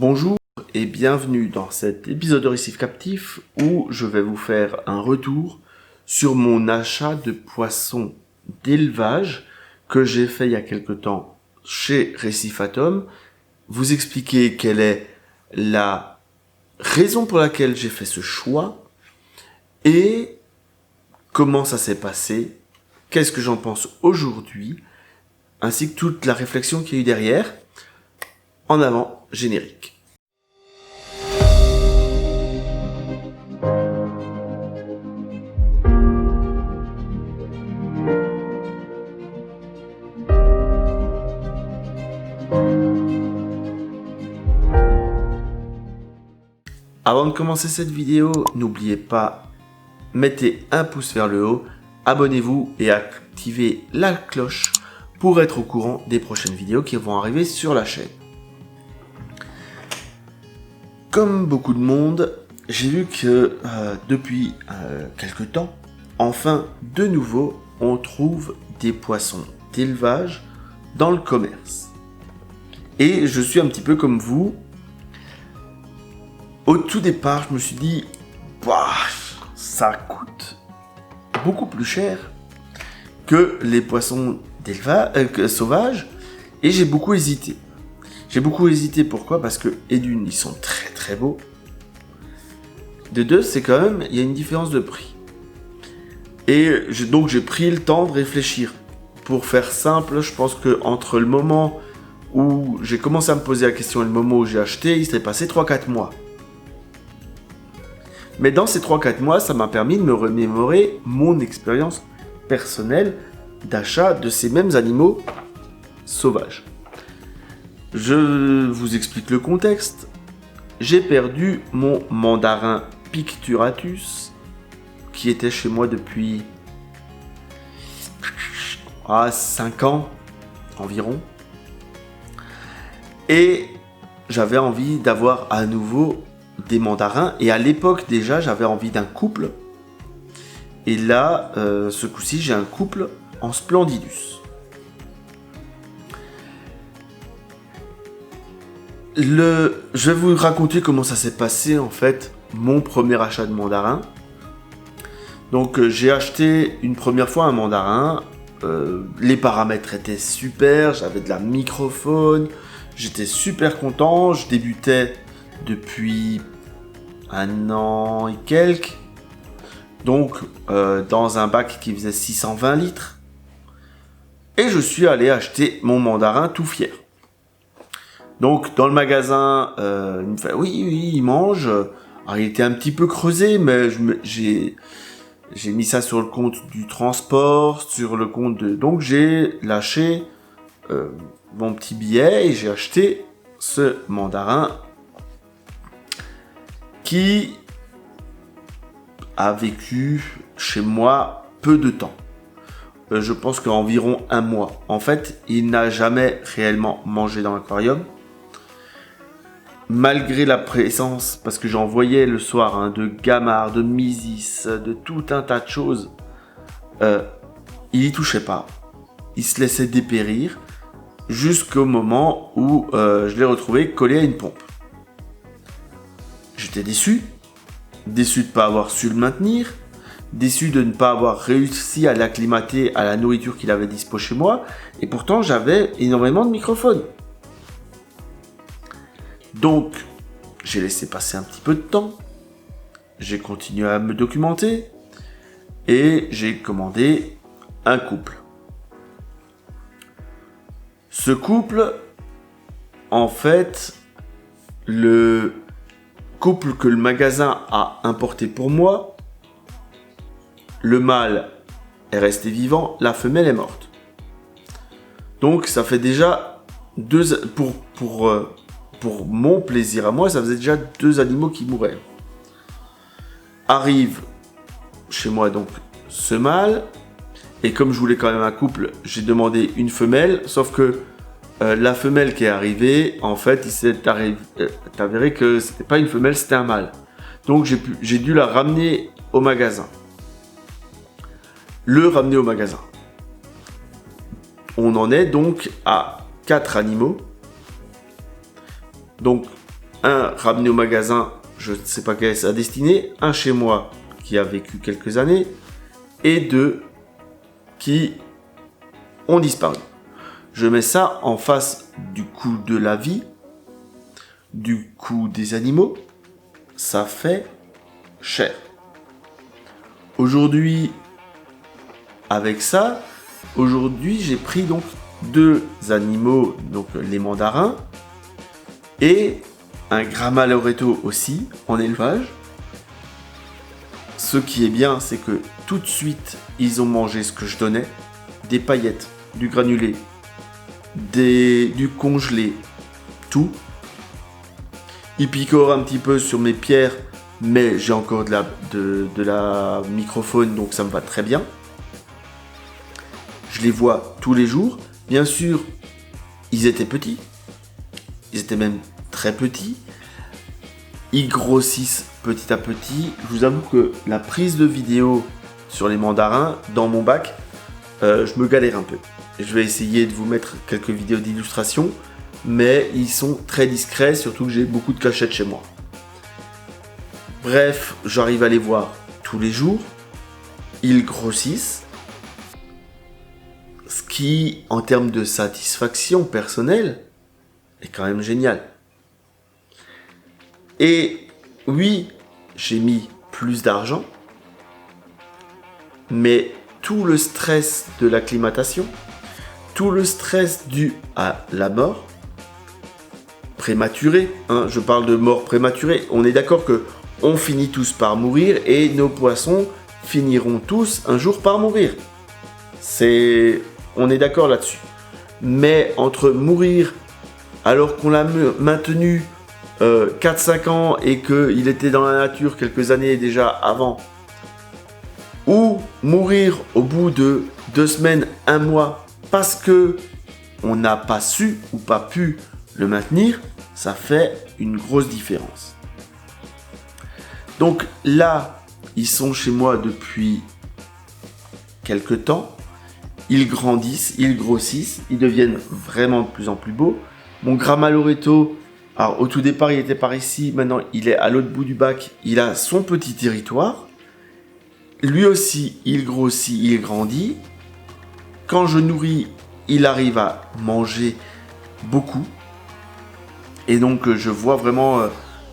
Bonjour et bienvenue dans cet épisode de Récif Captif où je vais vous faire un retour sur mon achat de poissons d'élevage que j'ai fait il y a quelque temps chez Récif Atom, vous expliquer quelle est la raison pour laquelle j'ai fait ce choix et comment ça s'est passé, qu'est-ce que j'en pense aujourd'hui, ainsi que toute la réflexion qu'il y a eu derrière. En avant, générique. Avant de commencer cette vidéo, n'oubliez pas, mettez un pouce vers le haut, abonnez-vous et activez la cloche pour être au courant des prochaines vidéos qui vont arriver sur la chaîne. Comme beaucoup de monde, j'ai vu que depuis quelque temps, enfin de nouveau, on trouve des poissons d'élevage dans le commerce. Et je suis un petit peu comme vous. Au tout départ, je me suis dit, bah, ça coûte beaucoup plus cher que les poissons sauvages, et j'ai beaucoup hésité. Pourquoi? Parce que, et d'une, ils sont très très beaux. De deux, c'est quand même, il y a une différence de prix. Et donc j'ai pris le temps de réfléchir. Pour faire simple, je pense que entre le moment où j'ai commencé à me poser la question et le moment où j'ai acheté, il s'est passé 3-4 mois. Mais dans ces 3-4 mois, ça m'a permis de me remémorer mon expérience personnelle d'achat de ces mêmes animaux sauvages. Je vous explique le contexte. J'ai perdu mon mandarin Picturatus, qui était chez moi depuis 5 ans environ. Et j'avais envie d'avoir à nouveau des mandarins. Et à l'époque déjà, j'avais envie d'un couple. Et là, ce coup-ci, j'ai un couple en Splendidus. Je vais vous raconter comment ça s'est passé en fait, mon premier achat de mandarin. Donc j'ai acheté une première fois un mandarin, les paramètres étaient super, j'avais de la microphone, j'étais super content, je débutais depuis 1 an et quelques, donc dans un bac qui faisait 620 litres, et je suis allé acheter mon mandarin tout fier. Donc dans le magasin, il me fait oui, il mange. Alors il était un petit peu creusé, mais j'ai mis ça sur le compte du transport, sur le compte de... Donc j'ai lâché mon petit billet et j'ai acheté ce mandarin qui a vécu chez moi peu de temps. Je pense qu'environ 1 mois. En fait, il n'a jamais réellement mangé dans l'aquarium. Malgré la présence, parce que j'en voyais le soir, de gamards, de mysis, de tout un tas de choses, il y touchait pas. Il se laissait dépérir jusqu'au moment où je l'ai retrouvé collé à une pompe. J'étais déçu de ne pas avoir su le maintenir, déçu de ne pas avoir réussi à l'acclimater à la nourriture qu'il avait dispo chez moi, et pourtant j'avais énormément de microphones. Donc, j'ai laissé passer un petit peu de temps, j'ai continué à me documenter, et j'ai commandé un couple. Ce couple, en fait, le couple que le magasin a importé pour moi, le mâle est resté vivant, la femelle est morte. Donc, ça fait déjà pour mon plaisir à moi, ça faisait déjà 2 animaux qui mouraient. Arrive chez moi donc ce mâle, et comme je voulais quand même un couple, j'ai demandé une femelle, sauf que la femelle qui est arrivée, en fait, il s'est avéré que c'était pas une femelle, c'était un mâle. Donc j'ai dû la ramener au magasin. On en est donc à 4 animaux. Donc un ramené au magasin, je ne sais pas quelle est sa destinée, un chez moi qui a vécu quelques années, et 2 qui ont disparu. Je mets ça en face du coût de la vie, du coût des animaux, ça fait cher. Aujourd'hui, avec ça, j'ai pris donc 2 animaux, donc les mandarins, et un Gramma Loreto aussi en élevage. Ce qui est bien, c'est que tout de suite, ils ont mangé ce que je donnais, des paillettes, du granulé, du congelé, tout. Ils picorent un petit peu sur mes pierres, mais j'ai encore de la microfaune, donc ça me va très bien. Je les vois tous les jours. Bien sûr, ils étaient petits. Ils étaient même très petits. Ils grossissent petit à petit. Je vous avoue que la prise de vidéo sur les mandarins, dans mon bac, je me galère un peu. Je vais essayer de vous mettre quelques vidéos d'illustration, mais ils sont très discrets, surtout que j'ai beaucoup de cachettes chez moi. Bref, j'arrive à les voir tous les jours. Ils grossissent. Ce qui, en termes de satisfaction personnelle, est quand même génial. Et oui, j'ai mis plus d'argent, mais tout le stress de l'acclimatation, tout le stress dû à la mort prématurée, je parle de mort prématurée, on est d'accord que on finit tous par mourir et nos poissons finiront tous un jour par mourir. On est d'accord là-dessus. Mais entre mourir alors qu'on l'a maintenu 4-5 ans et qu'il était dans la nature quelques années déjà avant, ou mourir au bout de 2 semaines, 1 mois, parce que on n'a pas su ou pas pu le maintenir, ça fait une grosse différence. Donc là, ils sont chez moi depuis quelques temps. Ils grandissent, ils grossissent, ils deviennent vraiment de plus en plus beaux. Mon Gramma Loreto, alors au tout départ il était par ici, maintenant il est à l'autre bout du bac, il a son petit territoire. Lui aussi, il grossit, il grandit. Quand je nourris, il arrive à manger beaucoup. Et donc je vois vraiment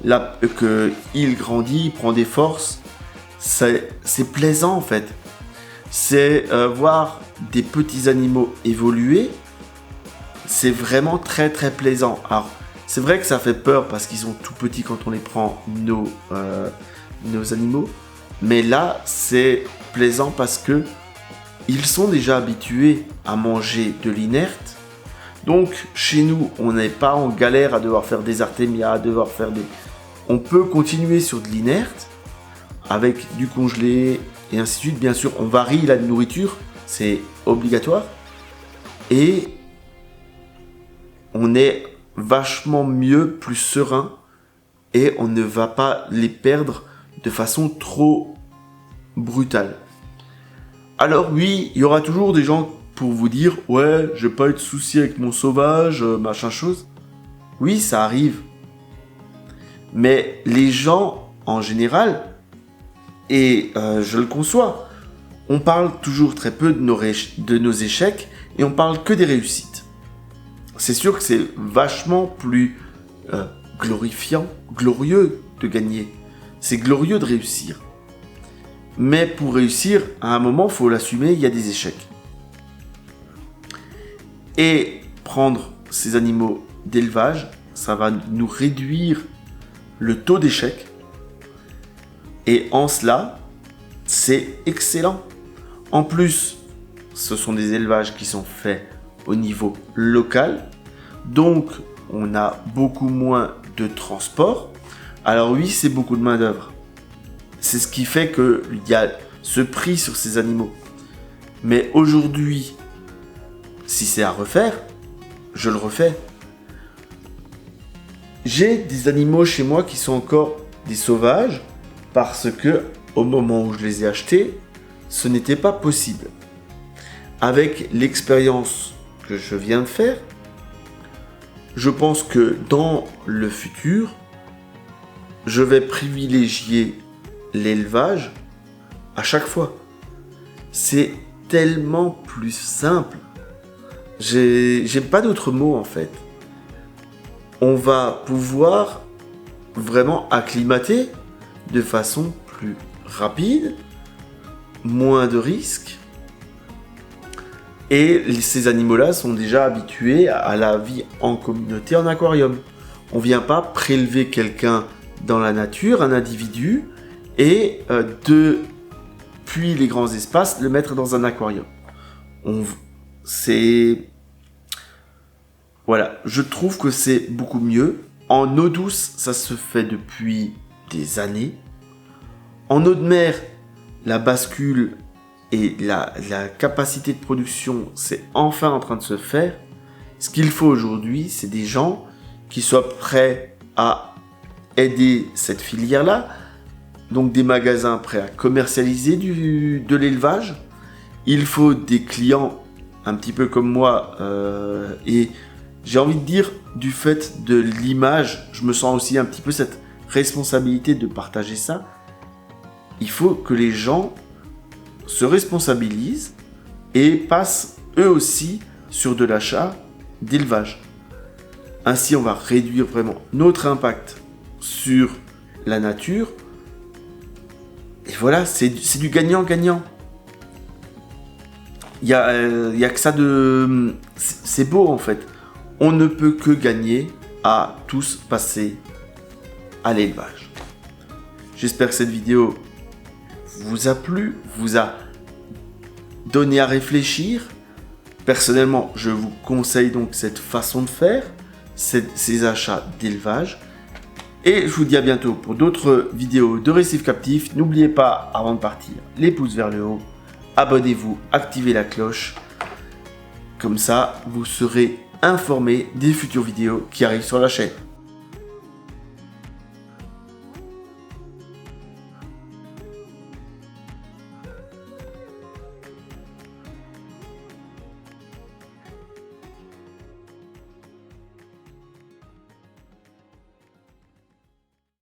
qu'il grandit, il prend des forces. C'est plaisant en fait. C'est voir des petits animaux évoluer. C'est vraiment très très plaisant. Alors c'est vrai que ça fait peur parce qu'ils sont tout petits quand on les prend, nos animaux. Mais là c'est plaisant parce que ils sont déjà habitués à manger de l'inerte. Donc chez nous on n'est pas en galère à devoir faire des artémias, à devoir faire des... On peut continuer sur de l'inerte avec du congelé et ainsi de suite. Bien sûr on varie la nourriture, c'est obligatoire. Et on est vachement mieux, plus serein, et on ne va pas les perdre de façon trop brutale. Alors oui, il y aura toujours des gens pour vous dire « Ouais, j'ai pas eu de soucis avec mon sauvage, machin chose. » Oui, ça arrive. Mais les gens, en général, et je le conçois, on parle toujours très peu de nos échecs et on parle que des réussites. C'est sûr que c'est vachement plus glorifiant, glorieux de gagner. C'est glorieux de réussir. Mais pour réussir, à un moment, il faut l'assumer, il y a des échecs. Et prendre ces animaux d'élevage, ça va nous réduire le taux d'échec. Et en cela, c'est excellent. En plus, ce sont des élevages qui sont faits au niveau local. Donc, on a beaucoup moins de transport. Alors oui, c'est beaucoup de main d'œuvre. C'est ce qui fait qu'il y a ce prix sur ces animaux. Mais aujourd'hui, si c'est à refaire, je le refais. J'ai des animaux chez moi qui sont encore des sauvages parce que au moment où je les ai achetés, ce n'était pas possible. Avec l'expérience que je viens de faire, je pense que dans le futur, je vais privilégier l'élevage à chaque fois. C'est tellement plus simple. J'aime pas d'autres mots en fait. On va pouvoir vraiment acclimater de façon plus rapide, moins de risques. Et ces animaux-là sont déjà habitués à la vie en communauté en aquarium. On ne vient pas prélever quelqu'un dans la nature, un individu, et depuis les grands espaces, le mettre dans un aquarium. Voilà, je trouve que c'est beaucoup mieux. En eau douce, ça se fait depuis des années. En eau de mer, la bascule et la capacité de production, c'est enfin en train de se faire. Ce qu'il faut aujourd'hui, c'est des gens qui soient prêts à aider cette filière-là. Donc des magasins prêts à commercialiser de l'élevage. Il faut des clients un petit peu comme moi. Et j'ai envie de dire, du fait de l'image, je me sens aussi un petit peu cette responsabilité de partager ça. Il faut que les gens se responsabilisent et passent eux aussi sur de l'achat d'élevage. Ainsi, on va réduire vraiment notre impact sur la nature. Et voilà, c'est du gagnant-gagnant. Il y a que ça de... C'est beau en fait. On ne peut que gagner à tous passer à l'élevage. J'espère que cette vidéo vous a plu, vous a donné à réfléchir. Personnellement, je vous conseille donc cette façon de faire, ces achats d'élevage. Et je vous dis à bientôt pour d'autres vidéos de récifs captifs. N'oubliez pas, avant de partir, les pouces vers le haut. Abonnez-vous, activez la cloche. Comme ça, vous serez informé des futures vidéos qui arrivent sur la chaîne.